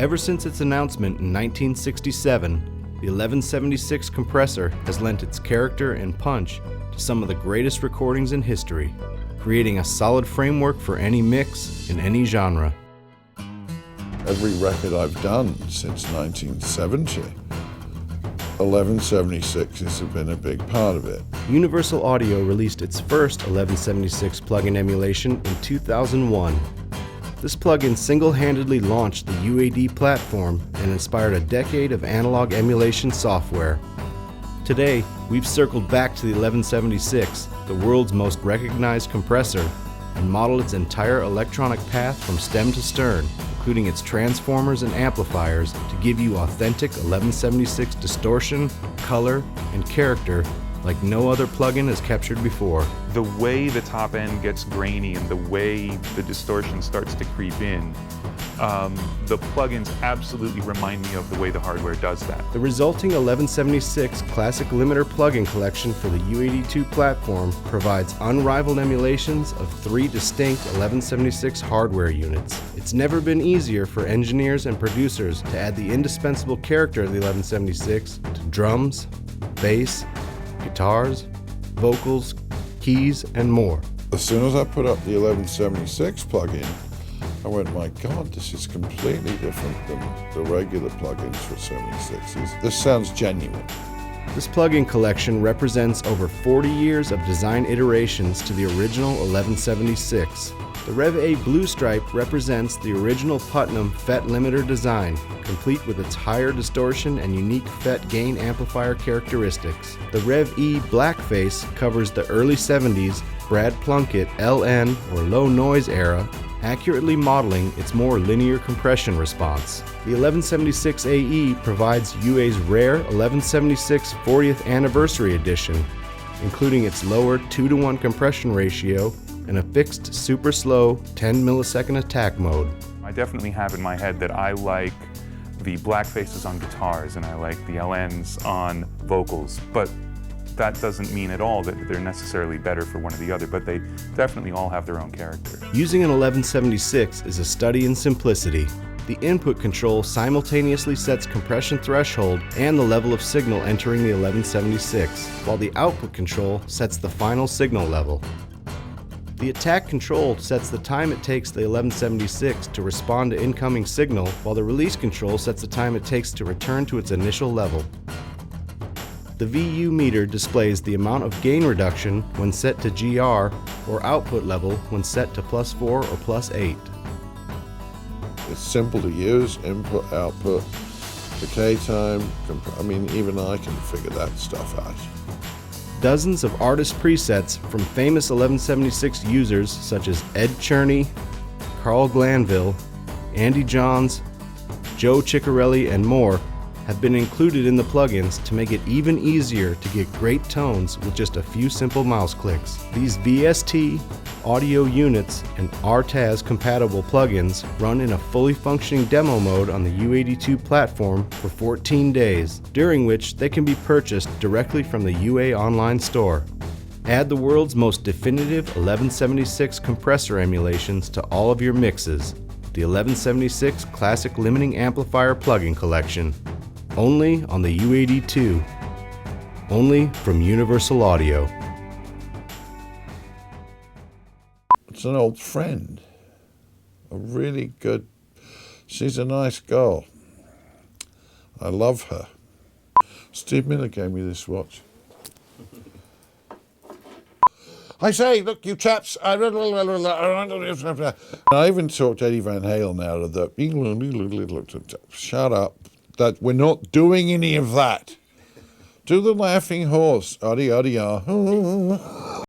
Ever since its announcement in 1967, the 1176 compressor has lent its character and punch to some of the greatest recordings in history, creating a solid framework for any mix in any genre. Every record I've done since 1970, 1176 has been a big part of it. Universal Audio released its first 1176 plugin emulation in 2001. This plugin single-handedly launched the UAD platform and inspired a decade of analog emulation software. Today, we've circled back to the 1176, the world's most recognized compressor, and modeled its entire electronic path from stem to stern, including its transformers and amplifiers, to give you authentic 1176 distortion, color, and character like no other plugin has captured before. The way the top end gets grainy and the way the distortion starts to creep in, the plugins absolutely remind me of the way the hardware does that. The resulting 1176 Classic Limiter plugin collection for the U82 platform provides unrivaled emulations of 3 distinct 1176 hardware units. It's never been easier for engineers and producers to add the indispensable character of the 1176 to drums, bass, guitars, vocals, keys, and more. As soon as I put up the 1176 plugin, I went, my God, this is completely different than the regular plugins for 76s. This sounds genuine. This plugin collection represents over 40 years of design iterations to the original 1176. The Rev A Blue Stripe represents the original Putnam FET limiter design, complete with its higher distortion and unique FET gain amplifier characteristics. The Rev E Blackface covers the early 70s Brad Plunkett LN or low noise era, accurately modeling its more linear compression response. The 1176 AE provides UA's rare 1176 40th Anniversary Edition, including its lower 2-to-1 compression ratio and a fixed super slow 10 millisecond attack mode. I definitely have in my head that I like the blackfaces on guitars and I like the LNs on vocals, but that doesn't mean at all that they're necessarily better for one or the other, but they definitely all have their own character. Using an 1176 is a study in simplicity. The input control simultaneously sets compression threshold and the level of signal entering the 1176, while the output control sets the final signal level. The attack control sets the time it takes the 1176 to respond to incoming signal, while the release control sets the time it takes to return to its initial level. The VU meter displays the amount of gain reduction when set to GR or output level when set to +4 or +8. It's simple to use, input, output, decay time. I mean, even I can figure that stuff out. Dozens of artist presets from famous 1176 users such as Ed Cherney, Carl Glanville, Andy Johns, Joe Ciccarelli, and more have been included in the plugins to make it even easier to get great tones with just a few simple mouse clicks. These VST, audio units, and RTAS compatible plugins run in a fully functioning demo mode on the U82 platform for 14 days, during which they can be purchased directly from the UA online store. Add the world's most definitive 1176 compressor emulations to all of your mixes. The 1176 Classic Limiting Amplifier plugin collection. Only on the U82. Only from Universal Audio. It's an old friend. A really good... She's a nice girl. I love her. Steve Miller gave me this watch. I say, look, you chaps, I even talked Eddie Van Halen out of the... Shut up. That we're not doing any of that. Do the laughing horse. Addy, addy, ah.